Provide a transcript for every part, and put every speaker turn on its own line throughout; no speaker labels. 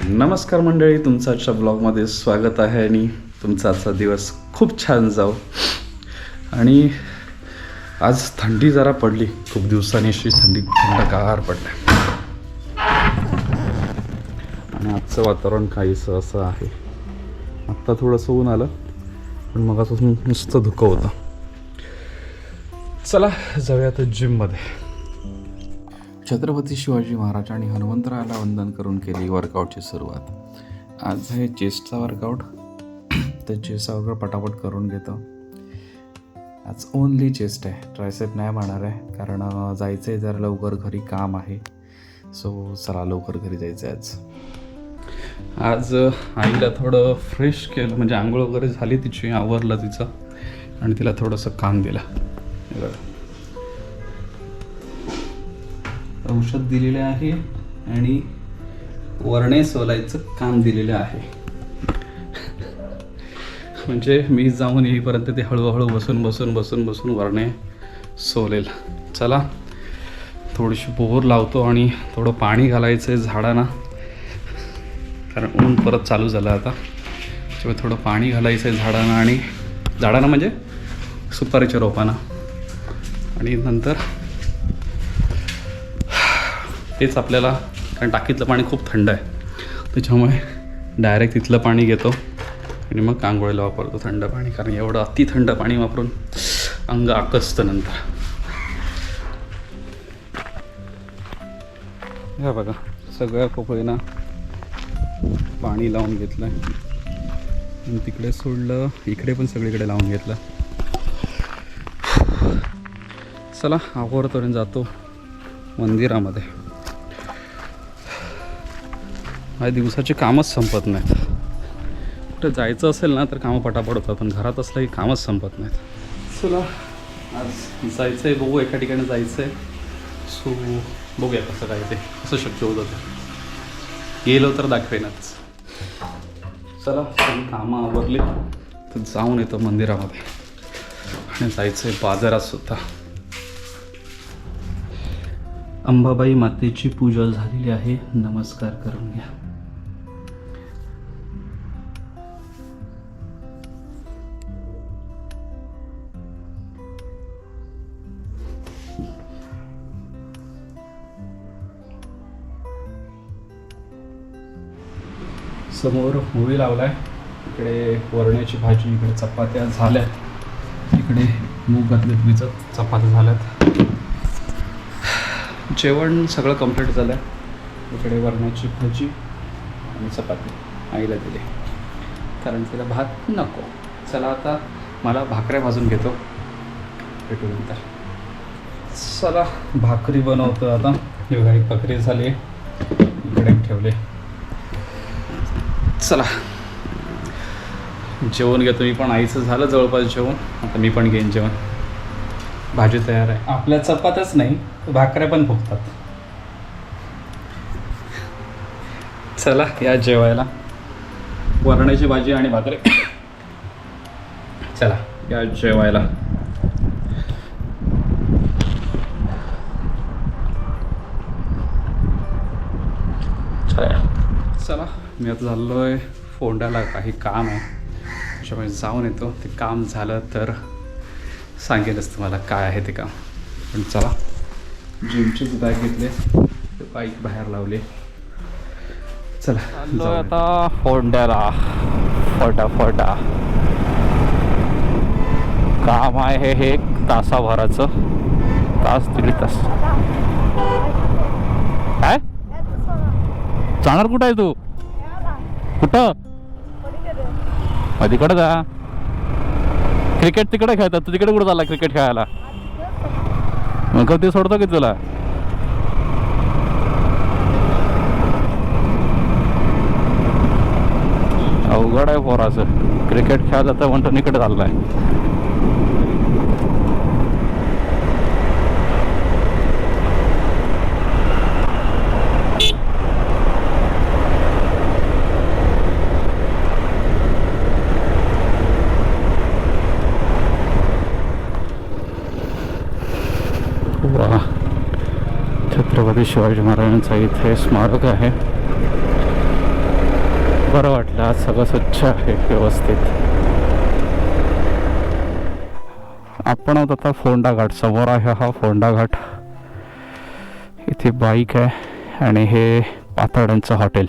नमस्कार मंडळी, तुमचा आजच्या ब्लॉगमध्ये स्वागत आहे आणि तुमचा आजचा दिवस खूप छान जाऊ. आणि आज थंडी जरा पडली, खूप दिवसांनी अशी थंडगार पडली आणि आजचं वातावरण काहीसं असं आहे. आत्ता थोडंसं ऊन आलं, पण मगापासून नुसतं धुकं होतं. चला जाऊया आता जिममध्ये. छत्रपती शिवाजी महाराज आणि हनुमंतरायाला वंदन करून केली वर्कआउटची सुरुवात. आज आहे चेस्टचा वर्कआउट, तर चेस्टचा वर्कआउट पटापट करून घेतो. आज ओनली चेस्ट आहे, ट्रायसेप नाही मारणार आहे, कारण जायचं आहे जरा लवकर, घरी काम आहे. सो चला लवकर घरी जायचं आहे आज. आईला थोडं फ्रेश केलं, म्हणजे आंघोळ वगैरे झाली तिची, आवरलं तिचं, आणि तिला थोडंसं काम दिलं. औषध दिलेलं आहे आणि वरणे सोलायचं काम दिलेलं आहे. म्हणजे मी जाऊन येईपर्यंत ते हळूहळू बसून वरणे सोलेल. चला थोडीशी बोर लावतो आणि थोडं पाणी घालायचं आहे झाडांना, कारण ऊन परत चालू झालं आता. त्यामुळे थोडं पाणी घालायचं आहे झाडांना म्हणजे सुपारीच्या रोपांना. आणि नंतर तेच आपल्याला, कारण टाकीतलं पाणी खूप थंड आहे, त्याच्यामुळे डायरेक्ट तिथलं पाणी घेतो आणि मग आंघोळीला वापरतो थंड पाणी, कारण एवढं अति थंड पाणी वापरून अंग आकसतं नंतर. हे बघा, सगळ्या पोकळींना पाणी लावून घेतलं आणि तिकडे सोडलं, इकडे पण सगळीकडे लावून घेतलं. चला आवरतो आणि जातो मंदिरामध्ये. माझ्या दिवसाचे कामच संपत नाहीत. कुठं जायचं असेल ना तर कामं पटापट होतात, पण घरात असलं की कामच संपत नाहीत. चला आज जायचं आहे, बघू एका ठिकाणी जायचं आहे. सो बघूया कसं काय ते, कसं शक्य होतं ते, गेलो तर दाखवेनच. चला सगळी कामं आवरली तर जाऊन येतो मंदिरामध्ये, आणि जायचं आहे बाजारात सुद्धा. अंबाबाई मातेची पूजा झालेली आहे, नमस्कार करून घ्या. समोर होळी लावलाय, इकडे वरण्याची भाजी, इकडे चपात्या झाल्यात, इकडे मूग घातलेत भिजत, चपात्या झाल्यात. जेवण सगळं कंप्लीट झालं आहे. इकडे वरण्याची भाजी आणि चपाती आईला दिली, कारण तिला भात नको. चला आता मला भाकऱ्या भाजून घेतो, भेटू नंतर. चला भाकरी बनवतो आता. ही बघा, एक भाकरी झाली, इकडे ठेवले. चला जेवण घेतो मी पण. आईचं झालं जवळपास जेवण, आता मी पण घेईन जेवण. भाजी तयार आहे. आपल्या चपात्याच नाही, भाकऱ्या पण फुगतात. चला या जेवायला, वरण्याची भाजी आणि भाकरी. चला या जेवायला. चला मी आता झालो आहे फोंड्याला, काही काम आहे त्याच्यामुळे जाऊन येतो. ते काम झालं तर सांगेलच तुम्हाला काय आहे ते काम. पण चला, जिमचीच बॅग घेतले, बाईक बाहेर लावली. चला चाललो आता फोंड्याला. फोंडा काम आहे हे तासाभराचं, तास दीड तास. काय जाणार? कुठं आहे तू? कुठं? तिकडं जा. क्रिकेट तिकडे खेळतात, तू तिकडे कुठं चालला क्रिकेट खेळायला? मग ते सोडतो की तुला? अवघड आहे पोराचं. क्रिकेट खेळायला जातं म्हणतो इकडे चाललाय. छत्रपती शिवाजी महाराजांचं इथे स्मारक आहे. बरं वाटलं. आज सगळं स्वच्छ आहे, व्यवस्थित. आपण आहोत आता फोंडा घाट. समोर आहे हा फोंडा घाट. इथे बाईक आहे आणि हे पाथर्ड्यांचं हॉटेल.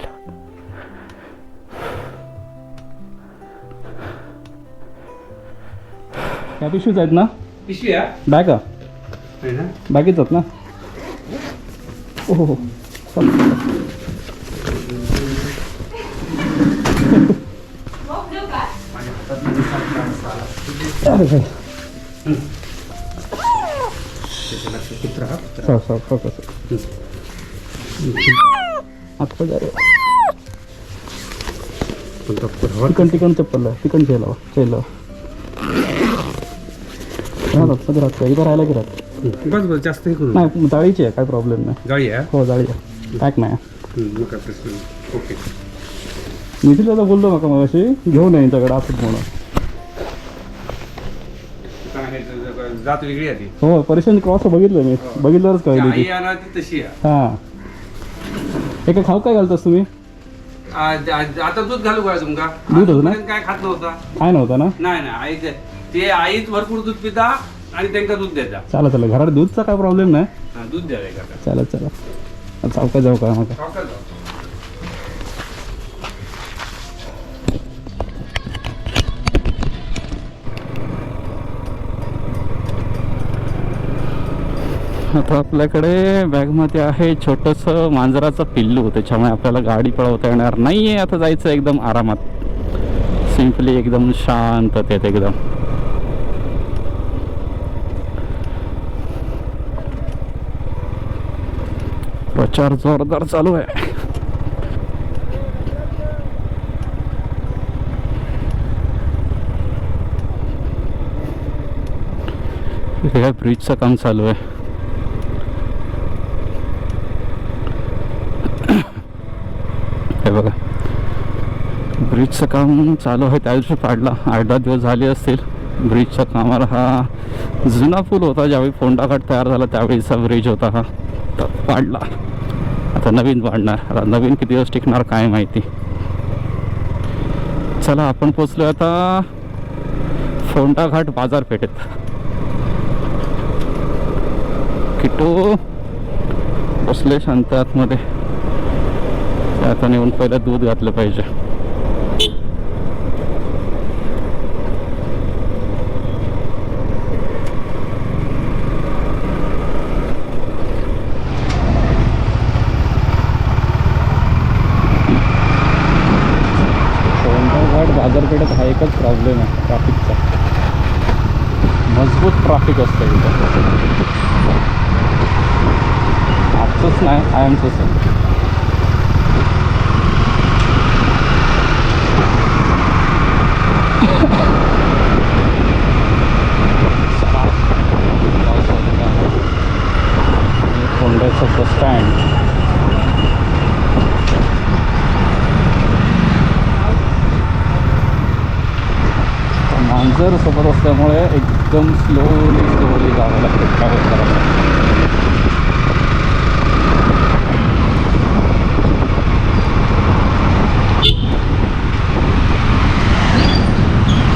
त्या पिशवीच आहेत ना?
पिशवी आहे
बॅग
ना?
बॅगीच आहेत ना? हो. चिकन चप्पल चिकन चेला मध्ये राहत इथं राहायला की राहत
बस बस जास्त
नाही. जाळीची आहे, काय प्रॉब्लेम नाही.
गाडी आहे.
हो जाळी आहे, पॅक नाही.
ओके.
मिथिला तर बोललो नका मग अशी घेऊन ये यांच्याकडे असं म्हणून.
जात वेगळी आहे ती.
हो परेशान क्रॉस बघितलं मी, बघितल्यावरच कळली.
तशी आहे.
हां हे काय खाऊ काय घालतास तुम्ही?
आता दूध घालू का तुमका?
दूध होतं ना?
काय खात नव्हता?
काय नव्हतं ना?
नाही आई ते आईच भरपूर दूध पिता आणि त्यांना दूध द्यायचा.
चला घरात दूधचा काय प्रॉब्लेम नाही.
दूध द्यायला
चला चौकात जाऊ का मग? आता आपल्याकडे बॅगमध्ये आहे छोटंसं मांजराचं पिल्लू. त्याच्यामुळे आपल्याला गाडी पळवता येणार नाही आहे. आता जायचं एकदम आरामात, सिम्पली, एकदम शांततेत एकदम. प्रचार जोरदार चालू आहे. इथे काय ब्रिजचं काम चालू आहे. हे बघा ब्रिजचं काम चालू आहे. त्या दिवशी पाडला, 8-10 दिवस झाले असतील ब्रिजच्या कामाला. हा जुना पूल होता, ज्यावेळी फोंडा घाट तयार झाला त्यावेळीचा ब्रिज होता हा, तर पाडला. आता नवीन पाडणार. आता नवीन किती दिवस टिकणार काय माहिती. चला आपण पोचलो आता फोंडा घाट बाजारपेठेत. किटू बसले शांत आतमध्ये. आता नेऊन पहिलं दूध घातलं पाहिजे. बाजारपेठेत हा एकच प्रॉब्लेम आहे ट्रॅफिकचा. मजबूत ट्रॅफिक असतं इथं. आजचंच नाही, कायमचंच आहे. फोंड्याचं बस स्टँड. मांजर सोबत असल्यामुळे एकदम स्लोली जावं लागतं ट्रॅव्हल करायला.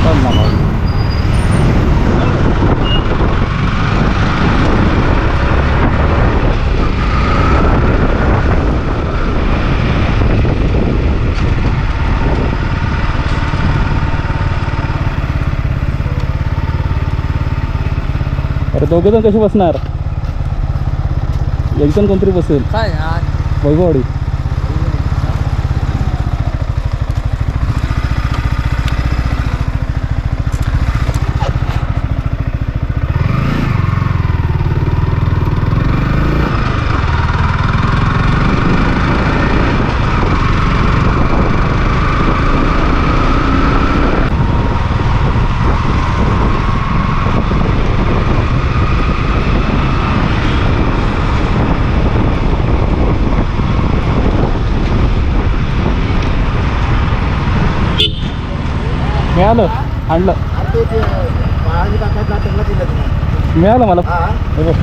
चल ना मग. अरे दोघे जण कसे बसणार? एक जण कोणतरी बसेल.
काय
वैभववाडी. मिळालं, आणलं, मिळालं मला. हे बघ.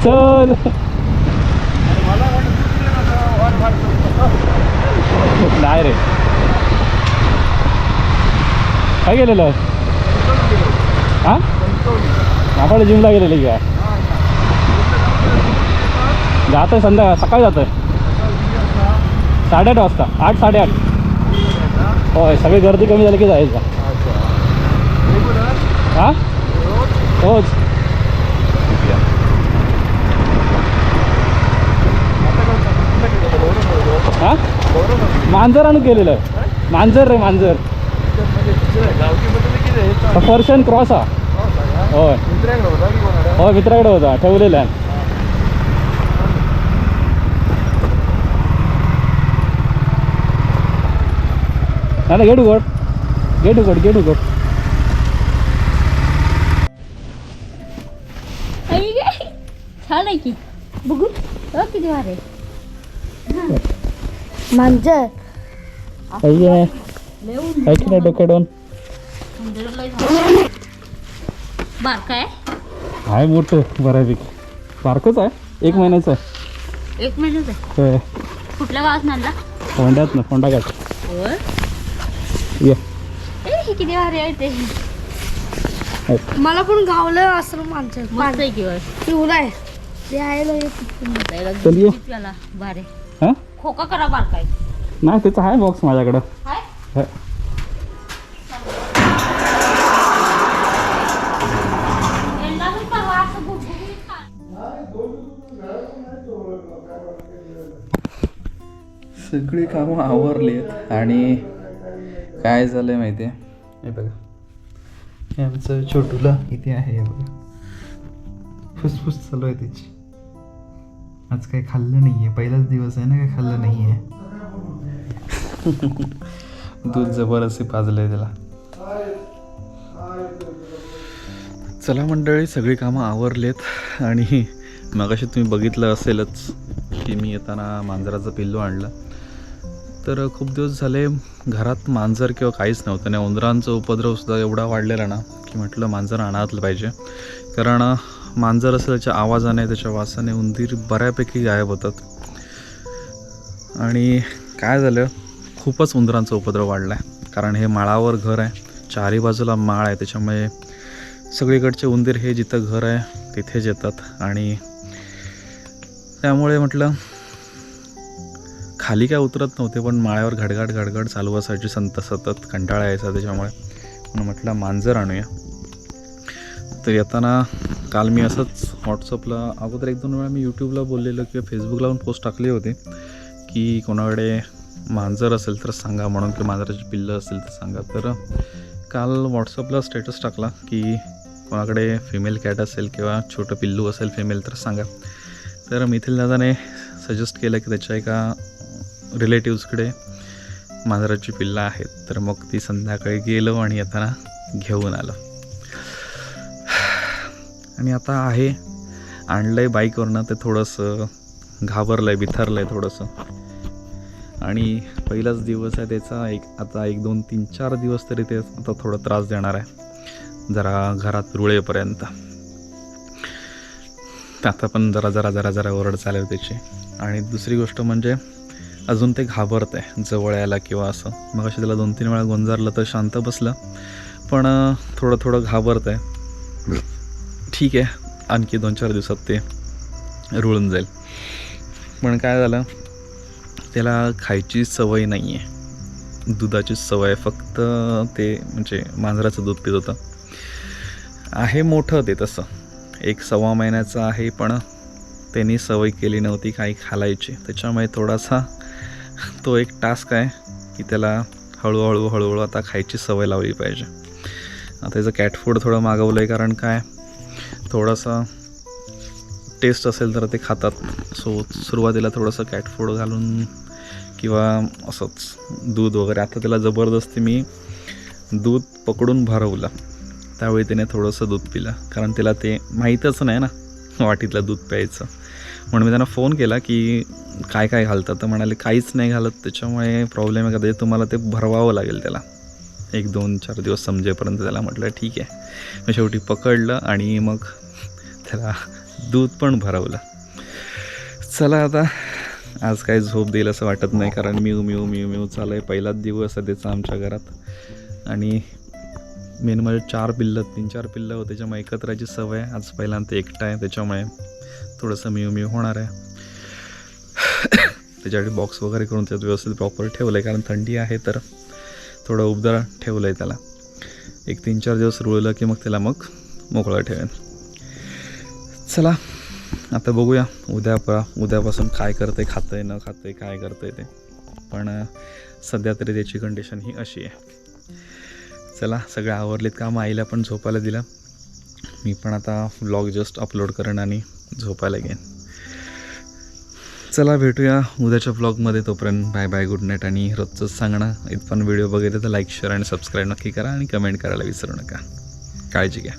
चल नाही रे काय गेलेलं हां आपण जिमला गेलेली काय जातं संध्याकाळ सकाळी जातं 8:30 वाजता 8 8:30 होय सगळी गर्दी कमी झाली की जायचं हां होच हां मांजर आणून केलेलं मांजर रे मांजर पर्शन क्रॉस हा होय होय मित्राकडे होता ठेवलेला आहे ना गेट उघड गेट उघड गेट उघड
छान आहे की बघू किती वारे मांजर
आहे की नाही डोक्याडून
बारकाय
आहे मोठं बऱ्यापैकी बारकंच आहे 1 महिन्याचं आहे
1 महिन्याच आहे
होय
कुठल्या गावात आणला
फोंड्यात ना फोंडा घाट
होय
ये
हे किती वारे आहे ते
मला पण गावलं असं माणसं
मस्त आहे की
पिवला आहे ते आहे
चल ये
बारे
हां
खोका करा बारकाय
नाही त्याचं आहे बॉक्स माझ्याकडं
हाय
है. सगळी कामं आवरली आहेत आणि काय झालंय माहिती आहे हे बघा हे आमचं छोटूला इथे आहे हे बघा फुसफुस चालू आहे त्याची आज काही खाल्लं नाही आहे पहिलाच दिवस आहे ना काही खाल्लं नाही आहे दूध जबरदस्ती पाजलं आहे त्याला चला मंडळी सगळी कामं आवरलेत आणि मगाशी तुम्ही बघितलं असेलच की मी येताना मांजराचं पिल्लू आणलं तर खूप दिवस झाले घरात मांजर किंवा काहीच नव्हतं आणि उंदरांचा उपद्रवसुद्धा एवढा वाढलेला ना की म्हटलं मांजर आणायला पाहिजे कारण मांजर असेल त्याच्या आवाजाने त्याच्या वासाने उंदीर बऱ्यापैकी गायब होतात आणि काय झालं खूपच उंदरांचा उपद्रव वाढला आहे कारण हे माळावर घर आहे चारी बाजूला माळ आहे त्याच्यामुळे सगळीकडचे उंदीर हे जिथं घर आहे तिथेच येतात आणि त्यामुळे म्हटलं खाली काय उतरत नव्हते पण माळ्यावर घडघड घडघड चालू असायची सतत कंटाळा यायचा त्याच्यामुळे म्हणून म्हटलं मांजर आणूया तर येताना काल मी असंच व्हॉट्सअपला अगोदर 1-2 वेळा मी यूट्यूबला बोललेलं किंवा फेसबुकला पण पोस्ट टाकली होती की कोणाकडे मांजर असेल तर सांगा म्हणून किंवा मांजराची पिल्लं असेल तर सांगा तर काल व्हॉट्सअपला स्टेटस टाकला की कोणाकडे फिमेल कॅट असेल किंवा छोटं पिल्लू असेल फिमेल तर सांगा तर मिथिल दादाने सजेस्ट केलं की त्याच्या एका रिलेटिव्सकडे मांजराची पिल्लं आहेत तर मग ती संध्याकाळी गेलो आणि येताना घेऊन आलो आणि आता आहे आणलं आहे बाईकवरनं ते थोडंसं घाबरलं आहे बिथरलं आहे थोडंसं आणि पहिलाच दिवस आहे त्याचा आता 1 2 3 4 दिवस तरी ते आता थोडा त्रास देणार आहे जरा घरात रुळेपर्यंत आता पण जरा ओरड चालेल त्याची आणि दुसरी गोष्ट म्हणजे अजून ते घाबरत आहे जवळ यायला किंवा असं मग अशी त्याला 2-3 वेळा गोंजारलं तर शांत बसलं पण थोडं घाबरत आहे ठीक आहे आणखी 2-4 दिवसात ते रुळून जाईल पण काय झालं त्याला खायची सवय नाही आहे दुधाची सवय फक्त ते म्हणजे मांजराचं दूध पित होतं आहे मोठं ते तसं 1-1.25 महिन्याचं आहे पण त्यांनी सवय केली नव्हती काही खालायची त्याच्यामुळे थोडासा तो एक टास्क आहे की त्याला हळूहळू आता खायची सवय लावली पाहिजे आता त्याचं कॅट फूड थोडं मागवलं आहे कारण काय थोडासा टेस्ट असेल तर ते खातात सो सुरुवातीला थोडंसं कॅट फूड घालून किंवा असंच दूध वगैरे आता त्याला जबरदस्ती मी दूध पकडून भरवलं त्यावेळी त्याने थोडंसं दूध पिलं कारण त्याला ते माहीतच नाही ना वाटीतलं दूध प्यायचं म्हणून मी त्यांना फोन केला की काय घालतात तर म्हणाले काहीच नाही घालत त्याच्यामुळे प्रॉब्लेम आहे का त्याच्यात तुम्हाला ते भरवावं लागेल त्याला 1-2-4 दिवस समजेपर्यंत त्याला म्हटलं ठीक आहे मग शेवटी पकडलं आणि मग त्याला दूध पण भरवलं. चला आता आज काही झोप देईल असं वाटत नाही, कारण म्यू म्यू म्यू म्यू चालू आहे. पहिलाच दिवस आहे त्याचा आमच्या घरात आणि मेन म्हणजे 3-4 पिल्लं होते, त्याच्यामुळे एकत्राची सवय. आज पहिल्यांदा एकटा आहे त्याच्यामुळे थोडंसं म्यू म्यू होणार आहे. त्याच्यासाठी बॉक्स वगैरे करून त्यात व्यवस्थित प्रॉपर ठेवलं आहे, कारण थंडी आहे तर थोडं उबदार ठेवलं आहे त्याला. 3-4 दिवस रुळलं की मग त्याला मोकळं ठेवेन. चला आता बघूया उद्यापासून काय करते, खातं आहे न खातं आहे, काय करतं आहे ते. पण सध्या तरी त्याची कंडिशन ही अशी आहे. चला सगळे आवरलेत काम. आईला पण झोपायला दिलं. मी पण आता व्लॉग जस्ट अपलोड करेन आणि झोपायला घेईन. चला भेटूया उद्याच्या व्लॉगमध्ये. तोपर्यंत बाय बाय, गुड नाईट. आणि रोजचंच सांगणं, इथं पण व्हिडिओ बघितले तर लाईक शेअर आणि सबस्क्राईब नक्की करा आणि कमेंट करायला विसरू नका. काळजी घ्या.